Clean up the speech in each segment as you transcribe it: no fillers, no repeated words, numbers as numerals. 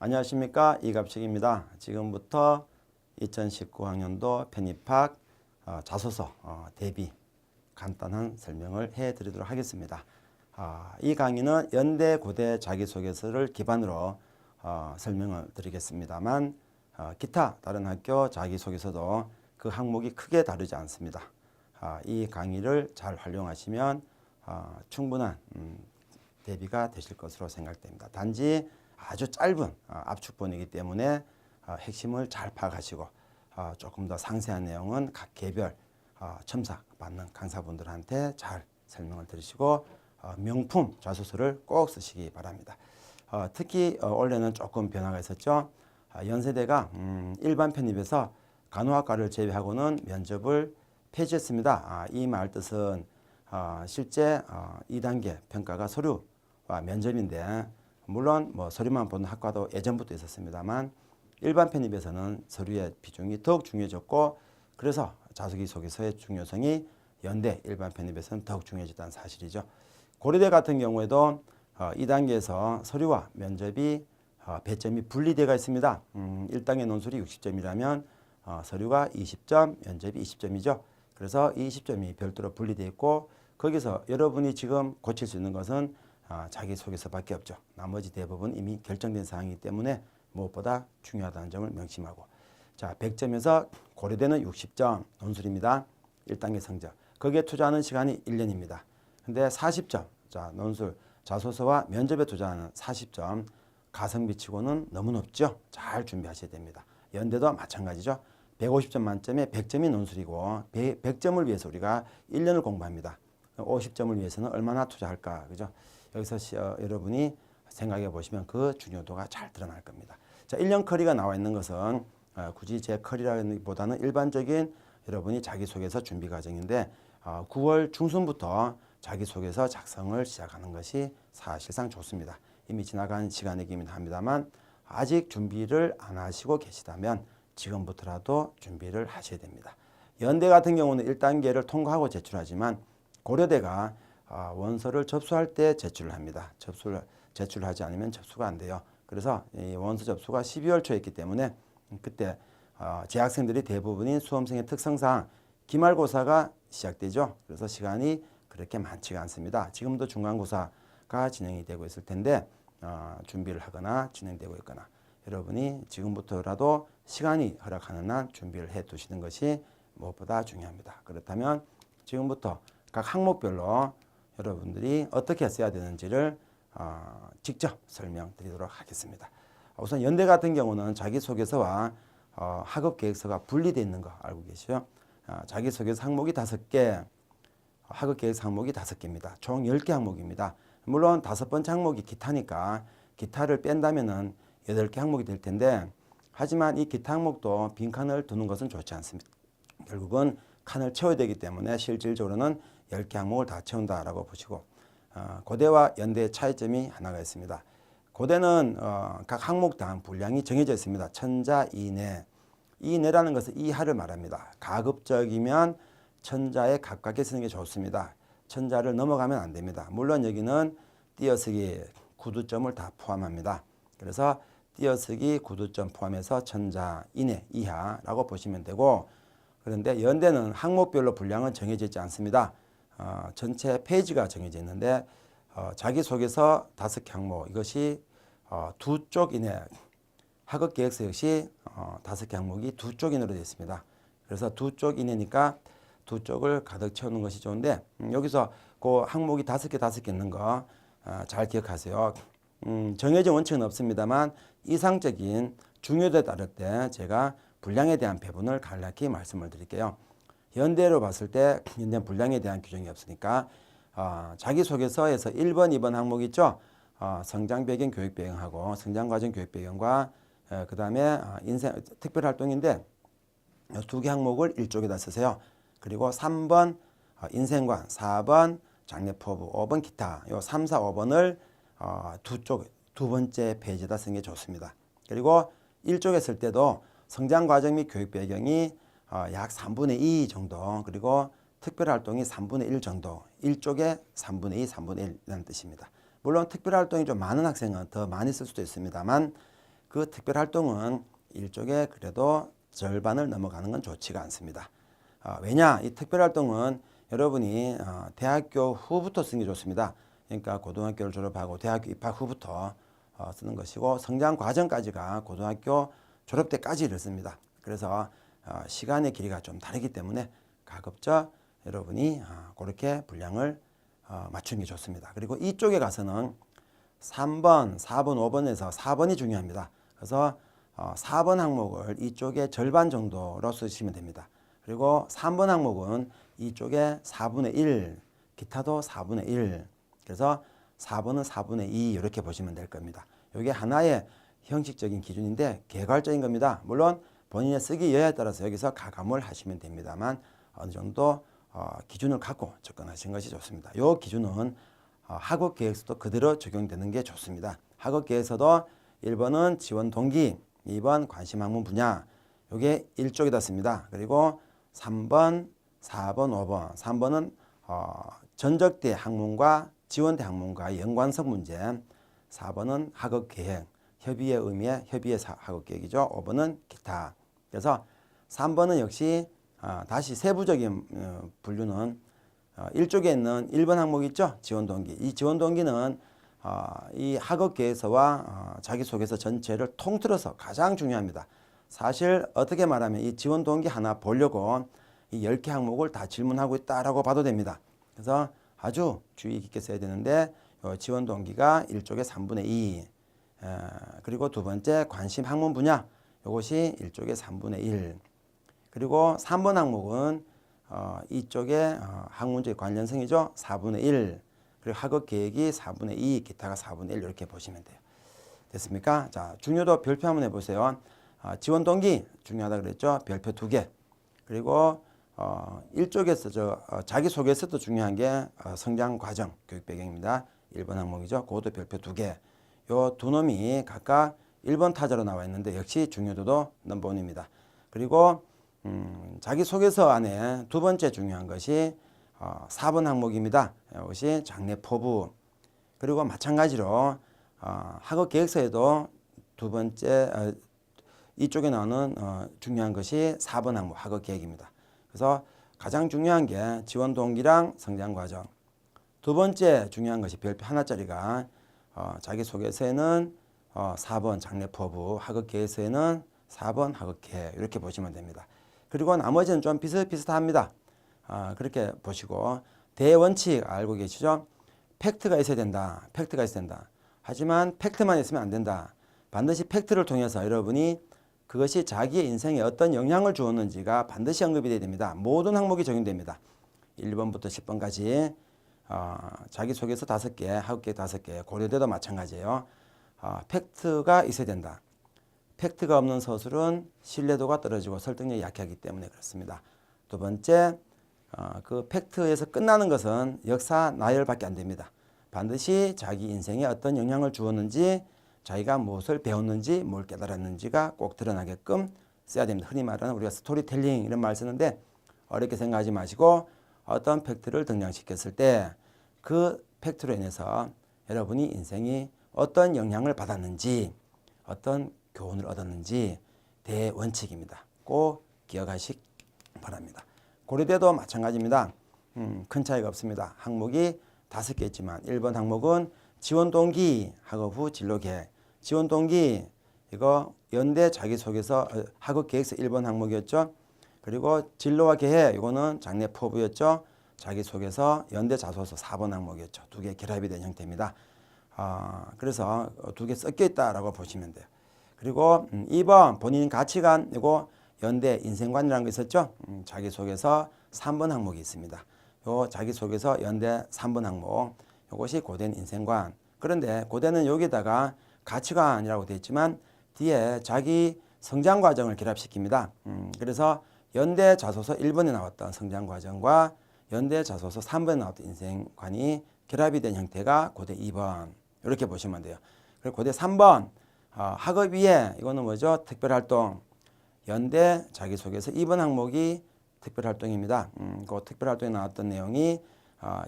안녕하십니까, 이갑식입니다. 지금부터 2019학년도 편입학 자소서 대비 간단한 설명을 해드리도록 하겠습니다. 이 강의는 연대 고대 자기소개서를 기반으로 설명을 드리겠습니다만 기타 다른 학교 자기소개서도 그 항목이 크게 다르지 않습니다. 이 강의를 잘 활용하시면 충분한 대비가 되실 것으로 생각됩니다. 단지 아주 짧은 압축본이기 때문에 핵심을 잘 파악하시고 조금 더 상세한 내용은 각 개별 첨삭 받는 강사분들한테 잘 설명을 들으시고 명품 자소서를 꼭 쓰시기 바랍니다. 특히 올해는 조금 변화가 있었죠. 연세대가 일반 편입에서 간호학과를 제외하고는 면접을 폐지했습니다. 이 말 뜻은 실제 2단계 평가가 서류와 면접인데 물론 서류만 보는 학과도 예전부터 있었습니다만 일반 편입에서는 서류의 비중이 더욱 중요해졌고 그래서 자기소개서의 중요성이 연대 일반 편입에서는 더욱 중요해졌다는 사실이죠. 고려대 같은 경우에도 2단계에서 서류와 면접이 배점이 분리되어 있습니다. 1단계 논술이 60점이라면 서류가 20점, 면접이 20점이죠. 그래서 20점이 별도로 분리되어 있고 거기서 여러분이 지금 고칠 수 있는 것은 자기소개서밖에 없죠. 나머지 대부분 이미 결정된 사항이기 때문에 무엇보다 중요하다는 점을 명심하고, 자, 100점에서 고려대는 60점 논술입니다. 1단계 성적. 거기에 투자하는 시간이 1년입니다. 근데 40점, 자, 논술, 자소서와 면접에 투자하는 40점, 가성비치고는 너무 높죠. 잘 준비하셔야 됩니다. 연대도 마찬가지죠. 150점 만점에 100점이 논술이고 100점을 위해서 우리가 1년을 공부합니다. 50점을 위해서는 얼마나 투자할까, 그죠? 여기서 여러분이 생각해 보시면 그 중요도가 잘 드러날 겁니다. 자, 1년 커리가 나와 있는 것은 굳이 제 커리라기보다는 일반적인 여러분이 자기소개서 준비 과정인데 9월 중순부터 자기소개서 작성을 시작하는 것이 사실상 좋습니다. 이미 지나간 시간이긴 합니다만 아직 준비를 안 하시고 계시다면 지금부터라도 준비를 하셔야 됩니다. 연대 같은 경우는 1단계를 통과하고 제출하지만 고려대가 원서를 접수할 때 제출을 합니다. 제출하지 않으면 접수가 안 돼요. 그래서 이 원서 접수가 12월 초에 있기 때문에 그때 재학생들이 대부분인 수험생의 특성상 기말고사가 시작되죠. 그래서 시간이 그렇게 많지가 않습니다. 지금도 중간고사가 진행이 되고 있을 텐데 준비를 하거나 진행되고 있거나 여러분이 지금부터라도 시간이 허락하는 한 준비를 해 두시는 것이 무엇보다 중요합니다. 그렇다면 지금부터 각 항목별로 여러분들이 어떻게 써야 되는지를 직접 설명드리도록 하겠습니다. 우선 연대 같은 경우는 자기소개서와 학업계획서가 분리되어 있는 거 알고 계시죠? 자기소개서 항목이 5개, 학업계획서 항목이 5개입니다. 총 10개 항목입니다. 물론 5번째 항목이 기타니까 기타를 뺀다면은 8개 항목이 될 텐데 하지만 이 기타 항목도 빈칸을 두는 것은 좋지 않습니다. 결국은 칸을 채워야 되기 때문에 실질적으로는 10개 항목을 다 채운다라고 보시고 고대와 연대의 차이점이 하나가 있습니다. 고대는 각 항목당 분량이 정해져 있습니다. 천자 이내. 이내라는 것은 이하를 말합니다. 가급적이면 천자에 가깝게 쓰는 게 좋습니다. 천자를 넘어가면 안 됩니다. 물론 여기는 띄어쓰기, 구두점을 다 포함합니다. 그래서 띄어쓰기, 구두점 포함해서 천자 이내, 이하라고 보시면 되고 그런데 연대는 항목별로 분량은 정해져 있지 않습니다. 전체 페이지가 정해져 있는데 자기소개서 5개 항목 이것이 2쪽 이내 학업계획서 역시 5개 항목이 2쪽 이내로 되어 있습니다. 그래서 2쪽 이내니까 2쪽을 가득 채우는 것이 좋은데 여기서 그 항목이 5개 있는 거 잘 기억하세요. 정해진 원칙은 없습니다만 이상적인 중요도에 따를 때 제가 분량에 대한 배분을 간략히 말씀을 드릴게요. 연대로 봤을 때 연대는 분량에 대한 규정이 없으니까 자기소개서에서 1번, 2번 항목 있죠. 성장배경, 교육배경하고 성장과정, 교육배경과 그 다음에 인생 특별활동인데 2개 항목을 1쪽에다 쓰세요. 그리고 3번 인생관, 4번 장래포부, 5번 기타 요 3, 4, 5번을 두 번째 페이지에다 쓰는 게 좋습니다. 그리고 1쪽에 쓸 때도 성장과정 및 교육배경이 약 3분의 2 정도 그리고 특별활동이 3분의 1 정도 1쪽에 3분의 2, 3분의 1이라는 뜻입니다. 물론 특별활동이 좀 많은 학생은 더 많이 쓸 수도 있습니다만 그 특별활동은 일족에 그래도 절반을 넘어가는 건 좋지가 않습니다. 왜냐? 이 특별활동은 여러분이 대학교 후부터 쓰는 게 좋습니다. 그러니까 고등학교를 졸업하고 대학교 입학 후부터 쓰는 것이고 성장 과정까지가 고등학교 졸업 때까지를 씁니다. 그래서 시간의 길이가 좀 다르기 때문에 가급적 여러분이 그렇게 분량을 맞추는 게 좋습니다. 그리고 이쪽에 가서는 3번, 4번, 5번에서 4번이 중요합니다. 그래서 4번 항목을 이쪽에 절반 정도로 쓰시면 됩니다. 그리고 3번 항목은 이쪽에 4분의 1, 기타도 4분의 1. 그래서 4번은 4분의 2 이렇게 보시면 될 겁니다. 이게 하나의 형식적인 기준인데 개괄적인 겁니다. 물론 본인의 쓰기 여하에 따라서 여기서 가감을 하시면 됩니다만 어느 정도 기준을 갖고 접근하시는 것이 좋습니다. 이 기준은 학업 계획서도 그대로 적용되는 게 좋습니다. 학업 계획서도 1번은 지원 동기, 2번 관심 학문 분야, 이게 1쪽에다 씁니다. 그리고 3번, 4번, 5번, 3번은 전적대 학문과 지원대 학문과의 연관성 문제, 4번은 학업 계획, 협의의 의미의 협의의 학업 계획이죠. 5번은 기타. 그래서 3번은 역시 다시 세부적인 분류는 1쪽에 있는 1번 항목 있죠. 지원 동기. 이 지원 동기는 이 학업 계획서와 자기소개서 전체를 통틀어서 가장 중요합니다. 사실 어떻게 말하면 이 지원 동기 하나 보려고 이 10개 항목을 다 질문하고 있다라고 봐도 됩니다. 그래서 아주 주의 깊게 써야 되는데 지원 동기가 1쪽에 3분의 2, 그리고 두 번째 관심 학문 분야, 이것이 1쪽에 3분의 1, 그리고 3번 항목은 이쪽에 학문적 관련성이죠. 4분의 1, 그리고 학업 계획이 4분의 2, 기타가 4분의 1 이렇게 보시면 돼요. 됐습니까? 자, 중요도 별표 한번 해보세요. 지원 동기 중요하다 그랬죠. 별표 2개. 그리고 일쪽에서 자기소개서도 중요한 게 성장 과정, 교육 배경입니다. 1번 항목이죠. 그것도 별표 2개. 요 두 놈이 각각 1번 타자로 나와 있는데 역시 중요도도 넘버원입니다. 그리고 자기소개서 안에 두 번째 중요한 것이 4번 항목입니다. 이것이 장래 포부. 그리고 마찬가지로 학업 계획서에도 두 번째 이쪽에 나오는 중요한 것이 4번 항목 학업 계획입니다. 그래서 가장 중요한 게 지원 동기랑 성장 과정. 두 번째 중요한 것이 별표 하나짜리가 자기소개서에는 4번 장래 포부, 학업 계획서에는 4번 학업 계획 이렇게 보시면 됩니다. 그리고 나머지는 좀 비슷비슷합니다. 그렇게 보시고 대원칙 알고 계시죠? 팩트가 있어야 된다. 팩트가 있어야 된다. 하지만 팩트만 있으면 안 된다. 반드시 팩트를 통해서 여러분이 그것이 자기의 인생에 어떤 영향을 주었는지가 반드시 언급이 돼야 됩니다. 모든 항목이 적용됩니다. 1번부터 10번까지 자기소개서 5개, 학업계획 5개, 고려대도 마찬가지예요. 팩트가 있어야 된다. 팩트가 없는 서술은 신뢰도가 떨어지고 설득력이 약하기 때문에 그렇습니다. 두 번째, 그 팩트에서 끝나는 것은 역사 나열밖에 안 됩니다. 반드시 자기 인생에 어떤 영향을 주었는지, 자기가 무엇을 배웠는지, 뭘 깨달았는지가 꼭 드러나게끔 써야 됩니다. 흔히 말하는 우리가 스토리텔링 이런 말 쓰는데 어렵게 생각하지 마시고 어떤 팩트를 등장시켰을 때 그 팩트로 인해서 여러분이 인생이 어떤 영향을 받았는지, 어떤 교훈을 얻었는지 대원칙입니다. 꼭 기억하시기 바랍니다. 고려대도 마찬가지입니다. 큰 차이가 없습니다. 항목이 5개 있지만 1번 항목은 지원 동기, 학업 후 진로 계획. 지원 동기 이거 연대 자기소개서 학업 계획서 1번 항목이었죠. 그리고 진로와 계획 이거는 장래 포부였죠. 자기소개서 연대 자소서 4번 항목이었죠. 두 개 결합이 된 형태입니다. 그래서 두 개 섞여 있다라고 보시면 돼요. 그리고 2번 본인 가치관 이거 연대 인생관이라는 거 있었죠. 자기소개서 3번 항목이 있습니다. 요 자기소개서 연대 3번 항목 이것이 고된 인생관. 그런데 고대는 여기다가 가치관이라고 되어 있지만 뒤에 자기 성장 과정을 결합시킵니다. 그래서 연대 자소서 1번에 나왔던 성장 과정과 연대 자소서 3번에 나왔던 인생관이 결합이 된 형태가 고대 2번 이렇게 보시면 돼요. 그리고 고대 3번 학업 위에 이거는 뭐죠? 특별활동. 연대 자기소개서 2번 항목이 특별활동입니다. 그 특별활동에 나왔던 내용이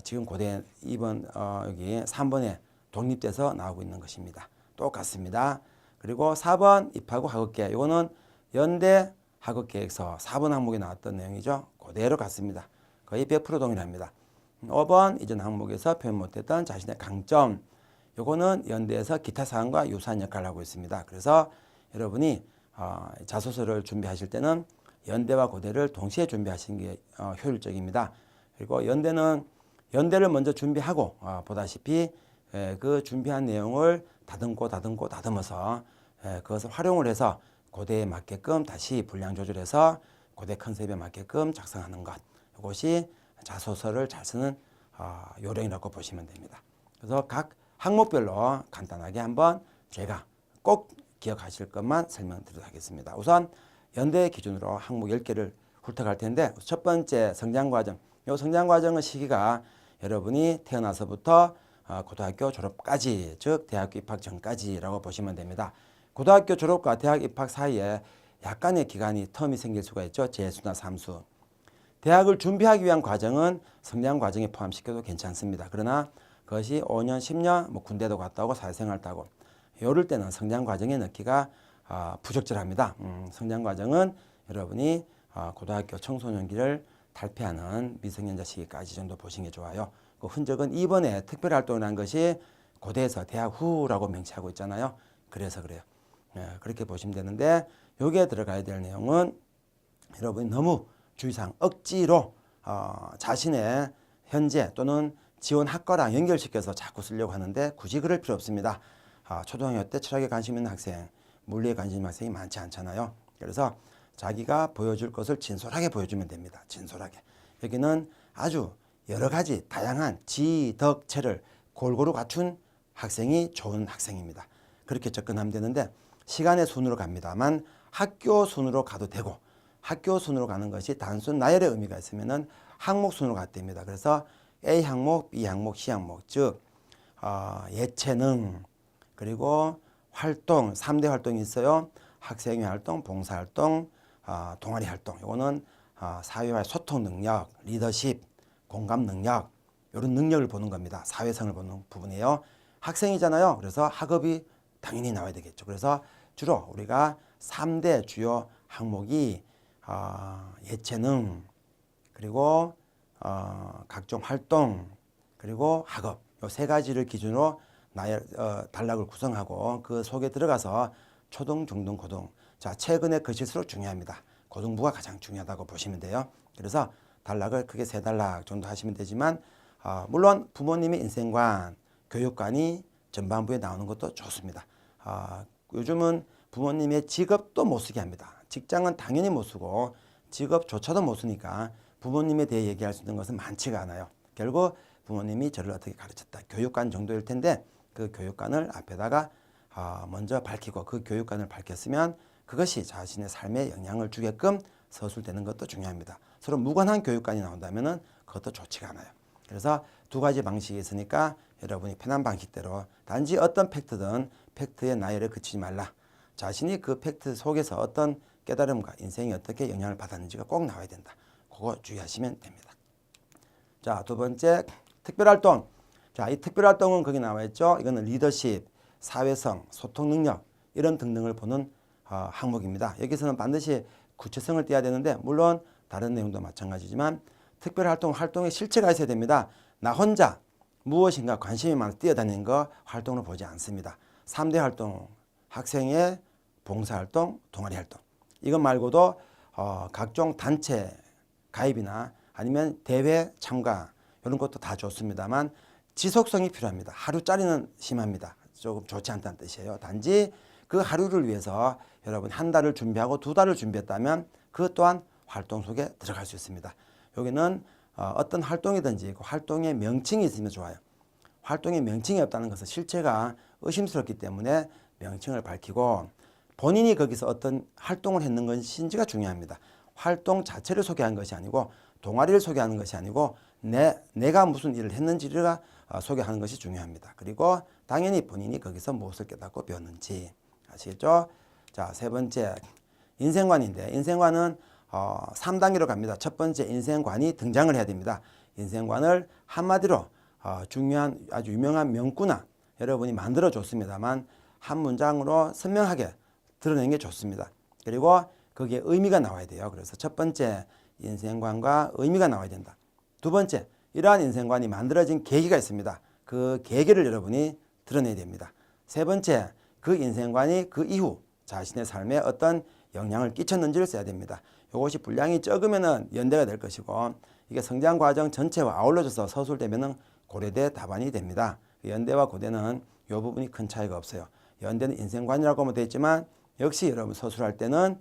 지금 고대 2번 여기 3번에 독립돼서 나오고 있는 것입니다. 똑같습니다. 그리고 4번 입학 후 학업계획. 이거는 연대 학업계획서 4번 항목에 나왔던 내용이죠. 그대로 같습니다. 거의 100% 동일합니다. 5번 이전 항목에서 표현 못했던 자신의 강점. 요거는 연대에서 기타 사항과 유사한 역할을 하고 있습니다. 그래서 여러분이 자소서를 준비하실 때는 연대와 고대를 동시에 준비하시는 게 효율적입니다. 그리고 연대를 먼저 준비하고 보다시피 그 준비한 내용을 다듬어서 그것을 활용을 해서 고대에 맞게끔 다시 분량 조절해서 고대 컨셉에 맞게끔 작성하는 것. 이것이 자소서를 잘 쓰는 요령이라고 보시면 됩니다. 그래서 각 항목별로 간단하게 한번 제가 꼭 기억하실 것만 설명드리도록 하겠습니다. 우선 연대 기준으로 항목 10개를 훑어갈 텐데 첫 번째 성장과정. 이 성장과정의 시기가 여러분이 태어나서부터 고등학교 졸업까지, 즉 대학교 입학 전까지라고 보시면 됩니다. 고등학교 졸업과 대학 입학 사이에 약간의 기간이 텀이 생길 수가 있죠. 재수나 삼수. 대학을 준비하기 위한 과정은 성장 과정에 포함시켜도 괜찮습니다. 그러나 그것이 5년, 10년, 군대도 갔다 오고 사회생활도 하고 이럴 때는 성장 과정에 넣기가 부적절합니다. 성장 과정은 여러분이 고등학교 청소년기를 탈피하는 미성년자 시기까지 정도 보시는 게 좋아요. 그 흔적은 이번에 특별활동이라는 것이 고대에서 대학 후라고 명시하고 있잖아요. 그래서 그래요. 그렇게 보시면 되는데 여기에 들어가야 될 내용은 여러분이 너무 주의사항 억지로 자신의 현재 또는 지원 학과랑 연결시켜서 자꾸 쓰려고 하는데 굳이 그럴 필요 없습니다. 초등학교 때 철학에 관심 있는 학생, 물리에 관심 있는 학생이 많지 않잖아요. 그래서 자기가 보여줄 것을 진솔하게 보여주면 됩니다. 진솔하게. 여기는 아주 여러 가지 다양한 지덕체를 골고루 갖춘 학생이 좋은 학생입니다. 그렇게 접근하면 되는데 시간의 순으로 갑니다만 학교 순으로 가도 되고 학교 순으로 가는 것이 단순 나열의 의미가 있으면은 항목 순으로 가도 됩니다. 그래서 A 항목, B 항목, C 항목, 즉 예체능 그리고 활동, 3대 활동이 있어요. 학생회 활동, 봉사활동, 동아리 활동. 이거는 사회와의 소통 능력, 리더십, 공감 능력 이런 능력을 보는 겁니다. 사회성을 보는 부분이에요. 학생이잖아요. 그래서 학업이 당연히 나와야 되겠죠. 그래서 주로 우리가 3대 주요 항목이 예체능 그리고 각종 활동 그리고 학업 이 세 가지를 기준으로 단락을 구성하고 그 속에 들어가서 초등, 중등, 고등. 자, 최근에 거칠수록 중요합니다. 고등부가 가장 중요하다고 보시면 돼요. 그래서 단락을 크게 3단락 정도 하시면 되지만 물론 부모님의 인생관, 교육관이 전반부에 나오는 것도 좋습니다. 요즘은 부모님의 직업도 못 쓰게 합니다. 직장은 당연히 못 쓰고 직업조차도 못 쓰니까 부모님에 대해 얘기할 수 있는 것은 많지가 않아요. 결국 부모님이 저를 어떻게 가르쳤다. 교육관 정도일 텐데 그 교육관을 앞에다가 먼저 밝히고 그 교육관을 밝혔으면 그것이 자신의 삶에 영향을 주게끔 서술되는 것도 중요합니다. 서로 무관한 교육관이 나온다면 그것도 좋지가 않아요. 그래서 두 가지 방식이 있으니까 여러분이 편한 방식대로 단지 어떤 팩트든 팩트의 나열에 그치지 말라. 자신이 그 팩트 속에서 어떤 깨달음과 인생이 어떻게 영향을 받았는지가 꼭 나와야 된다. 그거 주의하시면 됩니다. 자, 두 번째 특별활동. 자, 이 특별활동은 거기 나와 있죠. 이거는 리더십, 사회성, 소통 능력 이런 등등을 보는 항목입니다. 여기서는 반드시 구체성을 띄어야 되는데 물론 다른 내용도 마찬가지지만 활동의 실체가 있어야 됩니다. 나 혼자 무엇인가 관심이 많아 뛰어다니는 거 활동으로 보지 않습니다. 3대 활동, 학생의 봉사활동, 동아리 활동. 이것 말고도 각종 단체 가입이나 아니면 대회 참가 이런 것도 다 좋습니다만 지속성이 필요합니다. 하루짜리는 심합니다. 조금 좋지 않다는 뜻이에요. 단지 그 하루를 위해서 여러분 한 달을 준비하고 2달을 준비했다면 그 또한 활동 속에 들어갈 수 있습니다. 여기는 어떤 활동이든지 그 활동의 명칭이 있으면 좋아요. 활동의 명칭이 없다는 것은 실체가 의심스럽기 때문에 명칭을 밝히고 본인이 거기서 어떤 활동을 했는 것인지가 중요합니다. 활동 자체를 소개한 것이 아니고 동아리를 소개하는 것이 아니고 내가 무슨 일을 했는지를 소개하는 것이 중요합니다. 그리고 당연히 본인이 거기서 무엇을 깨닫고 배웠는지 아시겠죠? 자, 세 번째 인생관인데 인생관은 3단계로 갑니다. 첫 번째 인생관이 등장을 해야 됩니다. 인생관을 한마디로 중요한 아주 유명한 명구나 여러분이 만들어 줬습니다만 한 문장으로 선명하게 드러내는 게 좋습니다. 그리고 거기에 의미가 나와야 돼요. 그래서 첫 번째, 인생관과 의미가 나와야 된다. 두 번째, 이러한 인생관이 만들어진 계기가 있습니다. 그 계기를 여러분이 드러내야 됩니다. 세 번째, 그 인생관이 그 이후 자신의 삶에 어떤 영향을 끼쳤는지를 써야 됩니다. 이것이 분량이 적으면 연대가 될 것이고, 이게 성장 과정 전체와 아울러져서 서술되면 고려대 답안이 됩니다. 연대와 고대는 이 부분이 큰 차이가 없어요. 연대는 인생관이라고 하면 되지만 역시 여러분 서술할 때는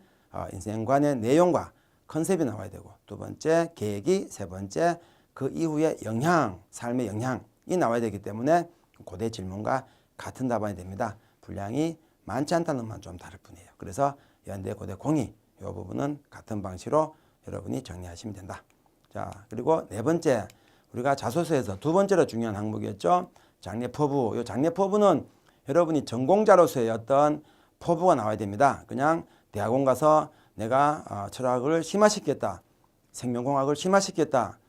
인생관의 내용과 컨셉이 나와야 되고, 두 번째 계획이, 세 번째 그 이후의 영향, 삶의 영향이 나와야 되기 때문에 고대 질문과 같은 답안이 됩니다. 분량이 많지 않다는 것만 좀 다를 뿐이에요. 그래서 연대, 고대, 공이 이 부분은 같은 방식으로 여러분이 정리하시면 된다. 자, 그리고 네 번째, 우리가 자소서에서 두 번째로 중요한 항목이었죠. 장례포부. 이 장례포부는 여러분이 전공자로서의 어떤 포부가 나와야 됩니다. 그냥 대학원 가서 내가 철학을 심화시켰다, 생명공학을 심화시켰다,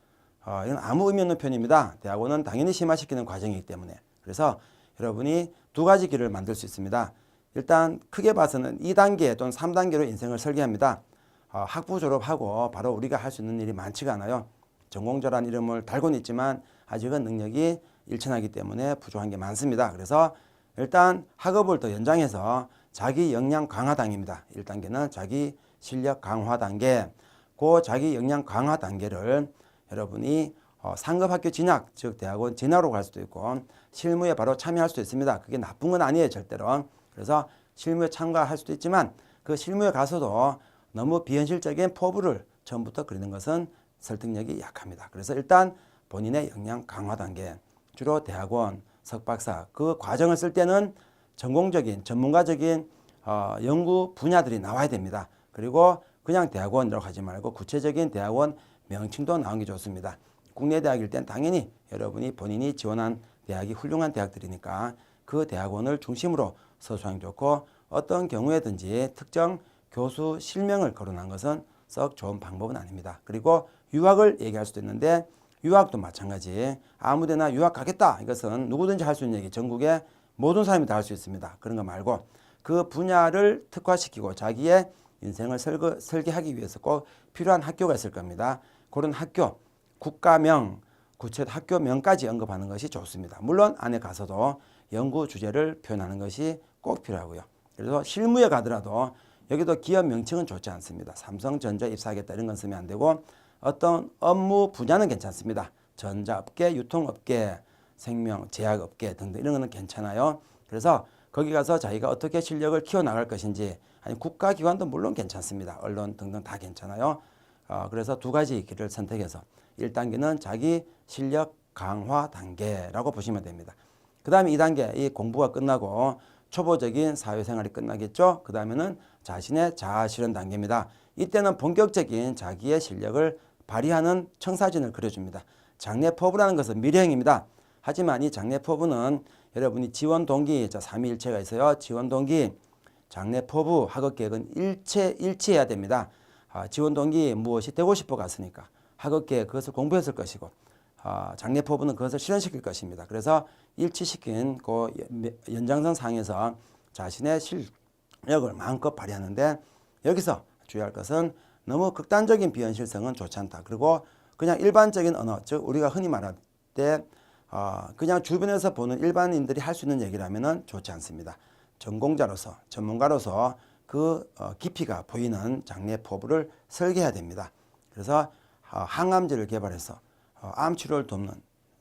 이건 아무 의미 없는 표현입니다. 대학원은 당연히 심화시키는 과정이기 때문에. 그래서 여러분이 두 가지 길을 만들 수 있습니다. 일단 크게 봐서는 2단계 또는 3단계로 인생을 설계합니다. 학부 졸업하고 바로 우리가 할 수 있는 일이 많지가 않아요. 전공자라는 이름을 달고는 있지만 아직은 능력이 일천하기 때문에 부족한 게 많습니다. 그래서 일단 학업을 더 연장해서 자기 역량 강화 단계입니다. 1단계는 자기 실력 강화 단계. 그 자기 역량 강화 단계를 여러분이 상급학교 진학, 즉 대학원 진학으로 갈 수도 있고 실무에 바로 참여할 수도 있습니다. 그게 나쁜 건 아니에요, 절대로. 그래서 실무에 참가할 수도 있지만 그 실무에 가서도 너무 비현실적인 포부를 처음부터 그리는 것은 설득력이 약합니다. 그래서 일단 본인의 역량 강화 단계, 주로 대학원, 석박사 그 과정을 쓸 때는 전공적인, 전문가적인 연구 분야들이 나와야 됩니다. 그리고 그냥 대학원이라고 하지 말고 구체적인 대학원 명칭도 나오는 게 좋습니다. 국내 대학일 땐 당연히 여러분이 본인이 지원한 대학이 훌륭한 대학들이니까 그 대학원을 중심으로 서술하는 게 좋고, 어떤 경우에든지 특정 교수 실명을 거론한 것은 썩 좋은 방법은 아닙니다. 그리고 유학을 얘기할 수도 있는데 유학도 마찬가지. 아무데나 유학 가겠다, 이것은 누구든지 할 수 있는 얘기, 전국의 모든 사람이 다 할 수 있습니다. 그런 거 말고 그 분야를 특화시키고 자기의 인생을 설계하기 위해서 꼭 필요한 학교가 있을 겁니다. 그런 학교, 국가명, 구체 학교명까지 언급하는 것이 좋습니다. 물론 안에 가서도 연구 주제를 표현하는 것이 꼭 필요하고요. 그래서 실무에 가더라도 여기도 기업 명칭은 좋지 않습니다. 삼성전자 입사하겠다 이런 건 쓰면 안 되고, 어떤 업무 분야는 괜찮습니다. 전자업계, 유통업계, 생명, 제약업계 등등 이런 거는 괜찮아요. 그래서 거기 가서 자기가 어떻게 실력을 키워나갈 것인지, 아니 국가기관도 물론 괜찮습니다. 언론 등등 다 괜찮아요. 그래서 두 가지 길을 선택해서 1단계는 자기 실력 강화 단계라고 보시면 됩니다. 그 다음에 2단계, 이 공부가 끝나고 초보적인 사회생활이 끝나겠죠. 그 다음에는 자신의 자아실현 단계입니다. 이때는 본격적인 자기의 실력을 발휘하는 청사진을 그려줍니다. 장례포부라는 것은 미래형입니다. 하지만 이 장례포부는 여러분이 지원 동기, 3위일체가 있어요. 지원 동기, 장례포부, 학업계획은 일치해야 됩니다. 지원 동기 무엇이 되고 싶어 갔으니까 학업계획 그것을 공부했을 것이고, 장례포부는 그것을 실현시킬 것입니다. 그래서 일치시킨 그 연장선 상에서 자신의 실력을 마음껏 발휘하는데, 여기서 주의할 것은 너무 극단적인 비현실성은 좋지 않다. 그리고 그냥 일반적인 언어, 즉 우리가 흔히 말할 때 그냥 주변에서 보는 일반인들이 할 수 있는 얘기라면 좋지 않습니다. 전공자로서, 전문가로서 그 깊이가 보이는 장례포부를 설계해야 됩니다. 그래서 항암제를 개발해서 암 치료를 돕는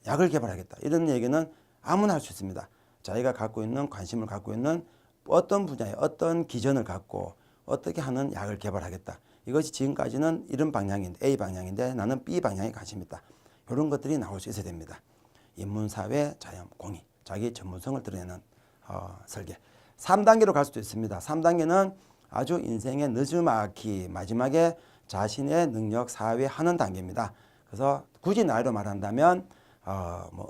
약을 개발하겠다, 이런 얘기는 아무나 할 수 있습니다. 자기가 갖고 있는 관심을 갖고 있는 어떤 분야에 어떤 기전을 갖고 어떻게 하는 약을 개발하겠다. 이것이 지금까지는 이런 방향인데, A 방향인데 나는 B 방향에 관심이 있다. 이런 것들이 나올 수 있어야 됩니다. 인문사회, 자연, 공의, 자기 전문성을 드러내는 설계. 3단계로 갈 수도 있습니다. 3단계는 아주 인생의 느즈막히 마지막에 자신의 능력 사회하는 단계입니다. 그래서 굳이 나이로 말한다면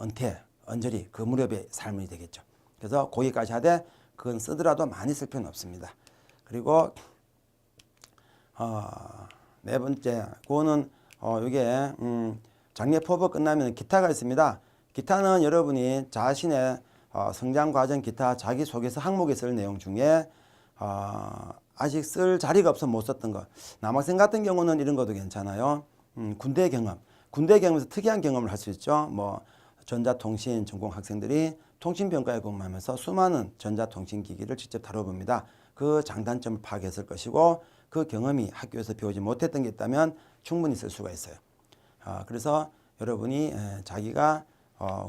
은퇴, 언저리 그 무렵의 삶이 되겠죠. 그래서 거기까지 하되 그건 쓰더라도 많이 쓸 필요는 없습니다. 그리고 네 번째, 그거는 이게 장례포부 끝나면 기타가 있습니다. 기타는 여러분이 자신의 성장 과정 기타 자기소개서 항목에 쓸 내용 중에 아직 쓸 자리가 없어 못 썼던 거. 남학생 같은 경우는 이런 것도 괜찮아요. 군대 경험. 군대 경험에서 특이한 경험을 할 수 있죠. 뭐 전자통신 전공 학생들이 통신병과에 근무하면서 수많은 전자통신기기를 직접 다뤄봅니다. 그 장단점을 파악했을 것이고 그 경험이 학교에서 배우지 못했던 게 있다면 충분히 쓸 수가 있어요. 그래서 여러분이 자기가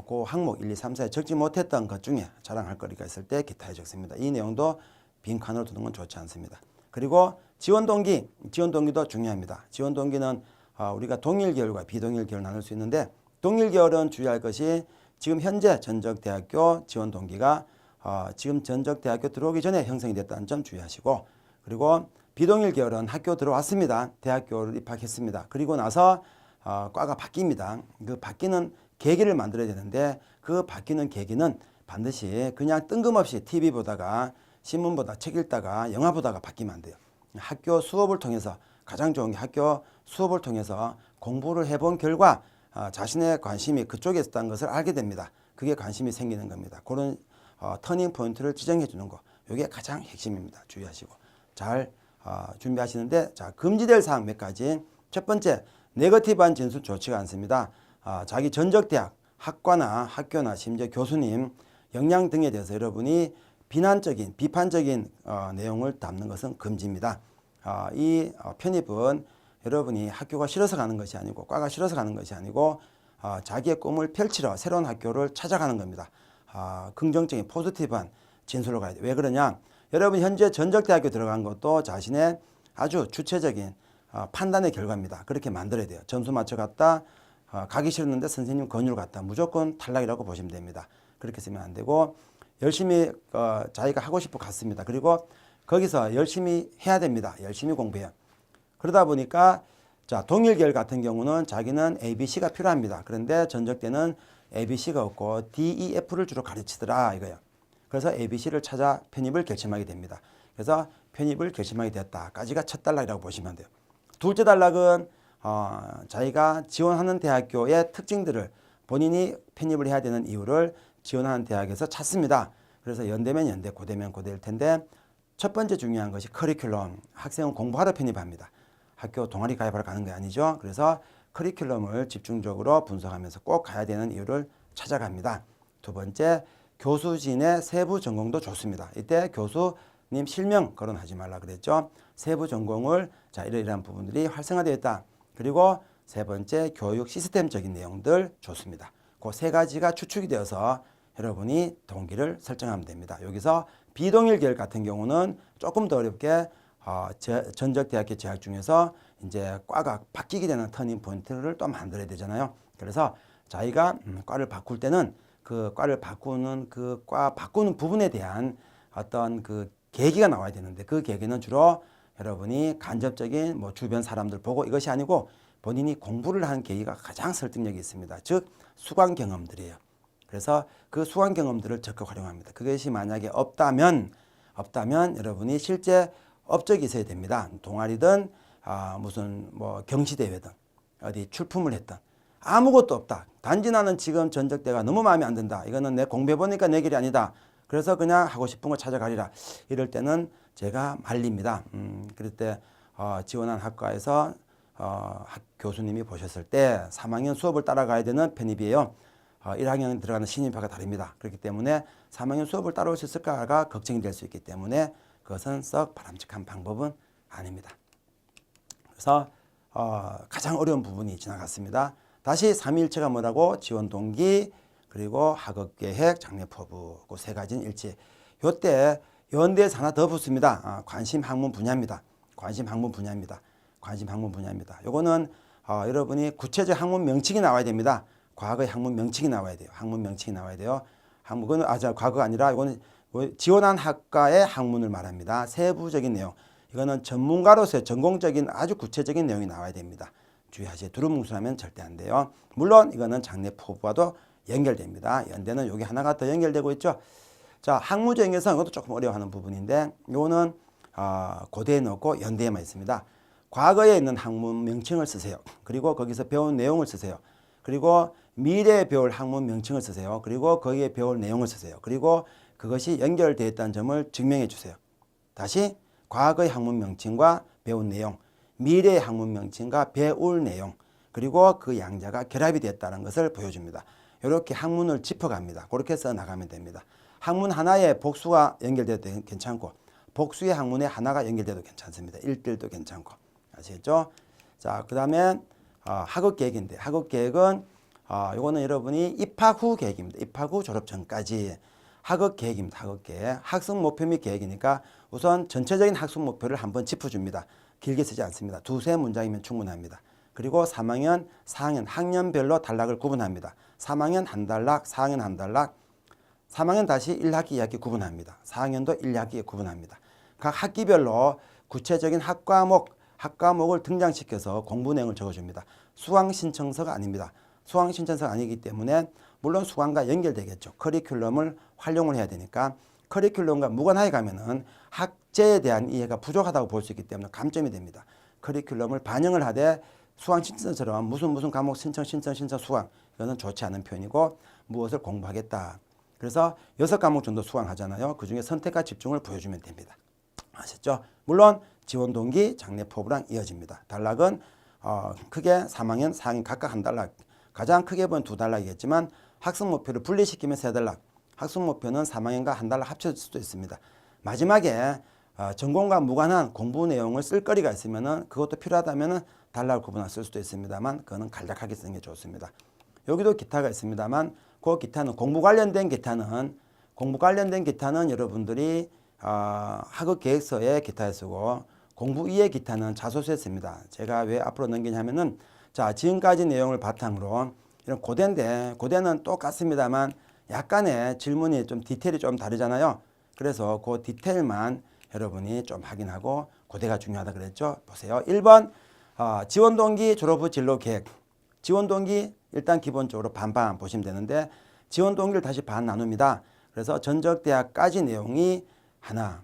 그 항목 1, 2, 3, 4에 적지 못했던 것 중에 자랑할 거리가 있을 때 기타에 적습니다. 이 내용도 빈칸으로 두는 건 좋지 않습니다. 그리고 지원 동기도 중요합니다. 지원 동기는 우리가 동일 계열과 비동일 계열 나눌 수 있는데 동일 계열은 주의할 것이 지금 현재 전적대학교 지원 동기가 지금 전적대학교 들어오기 전에 형성이 됐다는 점 주의하시고, 그리고 비동일 계열은 학교 들어왔습니다. 대학교를 입학했습니다. 그리고 나서 과가 바뀝니다. 그 바뀌는 계기를 만들어야 되는데 그 바뀌는 계기는 반드시 그냥 뜬금없이 TV 보다가 신문 보다 책 읽다가 영화 보다가 바뀌면 안 돼요. 학교 수업을 통해서, 가장 좋은 게 학교 수업을 통해서 공부를 해본 결과 자신의 관심이 그쪽에 있었다는 것을 알게 됩니다. 그게 관심이 생기는 겁니다. 그런 터닝 포인트를 지정해 주는 거, 이게 가장 핵심입니다. 주의하시고 잘 준비하시는데, 자, 금지될 사항 몇 가지. 첫 번째, 네거티브한 진술 좋지가 않습니다. 자기 전적대학, 학과나 학교나 심지어 교수님 역량 등에 대해서 여러분이 비난적인, 비판적인 내용을 담는 것은 금지입니다. 이 편입은 여러분이 학교가 싫어서 가는 것이 아니고, 과가 싫어서 가는 것이 아니고 자기의 꿈을 펼치러 새로운 학교를 찾아가는 겁니다. 긍정적인 포지티브한 진술로 가야 돼요. 왜 그러냐? 여러분 현재 전적대학교 들어간 것도 자신의 아주 주체적인 판단의 결과입니다. 그렇게 만들어야 돼요. 점수 맞춰갔다, 가기 싫었는데 선생님 권유를 갔다, 무조건 탈락이라고 보시면 됩니다. 그렇게 쓰면 안 되고, 열심히 자기가 하고 싶어 갔습니다. 그리고 거기서 열심히 해야 됩니다. 열심히 공부해요. 그러다 보니까 자, 동일 계열 같은 경우는 자기는 ABC가 필요합니다. 그런데 전적 때는 ABC가 없고 DEF를 주로 가르치더라 이거예요. 그래서 ABC를 찾아 편입을 결심하게 됩니다. 그래서 편입을 결심하게 되었다까지가 첫 단락이라고 보시면 돼요. 둘째 단락은 자기가 지원하는 대학교의 특징들을, 본인이 편입을 해야 되는 이유를 지원하는 대학에서 찾습니다. 그래서 연대면 연대, 고대면 고대일 텐데, 첫 번째 중요한 것이 커리큘럼. 학생은 공부하러 편입합니다. 학교 동아리 가입하러 가는 게 아니죠. 그래서 커리큘럼을 집중적으로 분석하면서 꼭 가야 되는 이유를 찾아갑니다. 두 번째, 교수진의 세부 전공도 좋습니다. 이때 교수님 실명 거론하지 말라 그랬죠. 세부 전공을 자, 이러이러한 부분들이 활성화되어 있다. 그리고 세 번째, 교육 시스템적인 내용들 좋습니다. 그 세 가지가 추측이 되어서 여러분이 동기를 설정하면 됩니다. 여기서 비동일 계열 같은 경우는 조금 더 어렵게 전적대학교 재학 중에서 이제 과가 바뀌게 되는 터닝 포인트를 또 만들어야 되잖아요. 그래서 자기가 과를 바꿀 때는 그 과를 바꾸는 그 과 바꾸는 부분에 대한 어떤 그 계기가 나와야 되는데, 그 계기는 주로 여러분이 간접적인 뭐 주변 사람들 보고 이것이 아니고 본인이 공부를 한 계기가 가장 설득력이 있습니다. 즉 수강 경험들이에요. 그래서 그 수강 경험들을 적극 활용합니다. 그것이 만약에 없다면 여러분이 실제 업적이 있어야 됩니다. 동아리든 무슨 뭐 경시대회든 어디 출품을 했든 아무것도 없다. 단지 나는 지금 전적대가 너무 마음에 안 든다. 이거는 내 공부해보니까 내 길이 아니다. 그래서 그냥 하고 싶은 거 찾아가리라. 이럴 때는 제가 말립니다. 그럴 때 지원한 학과에서 교수님이 보셨을 때 3학년 수업을 따라가야 되는 편입이에요. 1학년 들어가는 신입학과 다릅니다. 그렇기 때문에 3학년 수업을 따라올 수 있을까가 걱정이 될 수 있기 때문에 그것은 썩 바람직한 방법은 아닙니다. 그래서 가장 어려운 부분이 지나갔습니다. 다시 삼위일체가 뭐라고? 지원 동기, 그리고 학업 계획, 장래 포부, 그 세 가지는 일치. 요때 연대에서 하나 더 붙습니다. 관심 학문 분야입니다. 관심 학문 분야입니다. 관심 학문 분야입니다. 요거는 여러분이 구체적 학문 명칭이 나와야 됩니다. 과거의 학문 명칭이 나와야 돼요. 학문 명칭이 나와야 돼요. 학문은 과거가 아니라 이거는 지원한 학과의 학문을 말합니다. 세부적인 내용. 이거는 전문가로서의 전공적인 아주 구체적인 내용이 나와야 됩니다. 주의하세요. 두루뭉술하면 절대 안 돼요. 물론 이거는 장래 포부와도 연결됩니다. 연대는 여기 하나가 더 연결되고 있죠. 자, 학무적인 것은 이것도 조금 어려워하는 부분인데, 이거는 고대에 넣고 연대에만 있습니다. 과거에 있는 학문 명칭을 쓰세요. 그리고 거기서 배운 내용을 쓰세요. 그리고 미래에 배울 학문 명칭을 쓰세요. 그리고 거기에 배울 내용을 쓰세요. 그리고 그것이 연결되어 있다는 점을 증명해 주세요. 다시 과거의 학문 명칭과 배운 내용, 미래의 학문 명칭과 배울 내용, 그리고 그 양자가 결합이 됐다는 것을 보여줍니다. 이렇게 학문을 짚어갑니다. 그렇게 써 나가면 됩니다. 학문 하나에 복수가 연결돼도 괜찮고 복수의 학문에 하나가 연결돼도 괜찮습니다. 1대1도 괜찮고. 아시겠죠? 자, 그 다음에 학업 계획인데 학업 계획은 요거는 여러분이 입학 후 계획입니다. 입학 후 졸업 전까지 학업 계획입니다. 학업 계획. 학습 목표 및 계획이니까 우선 전체적인 학습 목표를 한번 짚어줍니다. 길게 쓰지 않습니다. 두세 문장이면 충분합니다. 그리고 3학년, 4학년 학년별로 단락을 구분합니다. 3학년 한 단락, 4학년 한 단락, 3학년 다시 1학기, 2학기 구분합니다. 4학년도 1, 2학기에 구분합니다. 각 학기별로 구체적인 학과목을 등장시켜서 공부 내용을 적어줍니다. 수강 신청서가 아닙니다. 수강 신청서가 아니기 때문에 물론 수강과 연결되겠죠. 커리큘럼을 활용을 해야 되니까 커리큘럼과 무관하게 가면은 학제에 대한 이해가 부족하다고 볼 수 있기 때문에 감점이 됩니다. 커리큘럼을 반영을 하되 수강 신청처럼 무슨 과목 신청 수강 이거는 좋지 않은 표현이고 무엇을 공부하겠다. 그래서 6과목 정도 수강하잖아요. 그중에 선택과 집중을 보여주면 됩니다. 아셨죠? 물론 지원 동기, 장래 포부랑 이어집니다. 단락은 크게 3학년, 4학년 각각 한 단락, 가장 크게 보면 두 단락이겠지만 학습 목표를 분리시키면 세 단락, 학습 목표는 3학년과 한 단락 합쳐질 수도 있습니다. 마지막에 전공과 무관한 공부 내용을 쓸 거리가 있으면은 그것도 필요하다면은 단락을 구분할 수도 있습니다만 그거는 간략하게 쓰는 게 좋습니다. 여기도 기타가 있습니다만 그 기타는 공부 관련된 기타는 여러분들이 학업 계획서에 기타에 쓰고 공부 이해 기타는 자소서에 씁니다. 제가 왜 앞으로 넘기냐면은 자, 지금까지 내용을 바탕으로 이런 고대인데 고대는 똑같습니다만 약간의 질문이 좀 디테일이 좀 다르잖아요. 그래서 그 디테일만 여러분이 좀 확인하고 고대가 중요하다 그랬죠. 보세요. 1번 지원 동기 졸업 후 진로 계획. 지원 동기 일단 기본적으로 반반 보시면 되는데 지원 동기를 다시 반 나눕니다. 그래서 전적 대학까지 내용이 하나,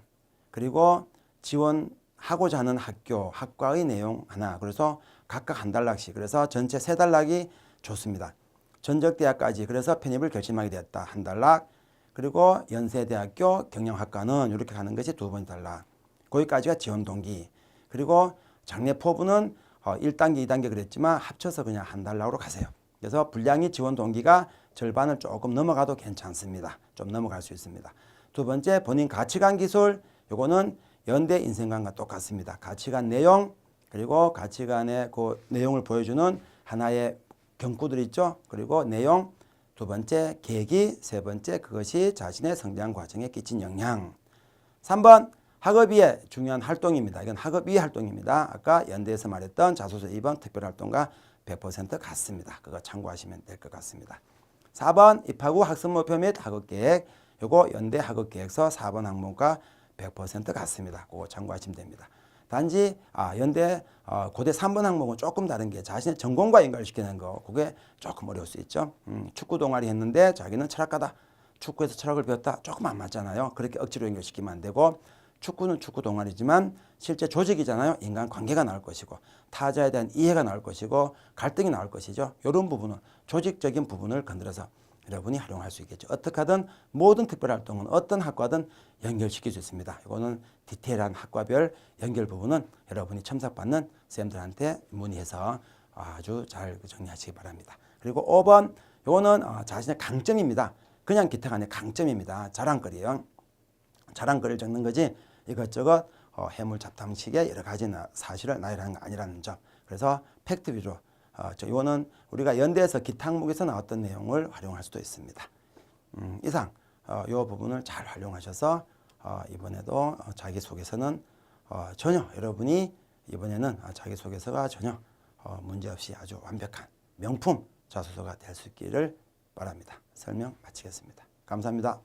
그리고 지원하고자 하는 학과의 내용 하나. 그래서 각각 한 단락씩. 그래서 전체 세 단락이 좋습니다. 전적 대학까지. 그래서 편입을 결심하게 되었다. 한 단락. 그리고 연세대학교 경영학과는 이렇게 가는 것이 두 번째 단락. 거기까지가 지원 동기. 그리고 장래 포부는 1단계, 2단계 그랬지만 합쳐서 그냥 한 단락으로 가세요. 그래서 분량이 지원 동기가 절반을 조금 넘어가도 괜찮습니다. 좀 넘어갈 수 있습니다. 두 번째 본인 가치관 기술. 요거는 연대 인생관과 똑같습니다. 가치관 내용 그리고 가치관의 그 내용을 보여주는 하나의 경구들이 있죠. 그리고 내용. 두 번째 계기. 세 번째 그것이 자신의 성장 과정에 끼친 영향. 3번 학업위의 중요한 활동입니다. 이건 학업위 활동입니다. 아까 연대에서 말했던 자소서 2번 특별활동과 100% 같습니다. 그거 참고하시면 될 것 같습니다. 4번 입학 후 학습 목표 및 학업계획. 요거 연대 학업계획서 4번 항목과 100% 같습니다. 그거 참고하시면 됩니다. 단지 연대 고대 3번 항목은 조금 다른 게 자신의 전공과 연결시키는 거. 그게 조금 어려울 수 있죠. 축구 동아리 했는데 자기는 철학가다. 축구에서 철학을 배웠다. 조금 안 맞잖아요. 그렇게 억지로 연결시키면 안 되고 축구는 축구 동아리지만 실제 조직이잖아요. 인간관계가 나올 것이고 타자에 대한 이해가 나올 것이고 갈등이 나올 것이죠. 이런 부분은 조직적인 부분을 건드려서 여러분이 활용할 수 있겠죠. 어떻게 하든 모든 특별활동은 어떤 학과든 연결시킬 수 있습니다. 이거는 디테일한 학과별 연결 부분은 여러분이 첨삭받는 쌤들한테 문의해서 아주 잘 정리하시기 바랍니다. 그리고 5번 이거는 자신의 강점입니다. 그냥 기타가 아니라 강점입니다. 자랑거리예요. 자랑거리를 적는 거지 이것저것 해물 잡담식의 여러 가지 사실을 나열하는 거 아니라는 점. 그래서 팩트 위주로 이거는 우리가 연대에서 기타 항목에서 나왔던 내용을 활용할 수도 있습니다. 이상 이 부분을 잘 활용하셔서 이번에도 자기소개서는 전혀 여러분이 이번에는 자기소개서가 전혀 문제없이 아주 완벽한 명품 자소서가 될 수 있기를 바랍니다. 설명 마치겠습니다. 감사합니다.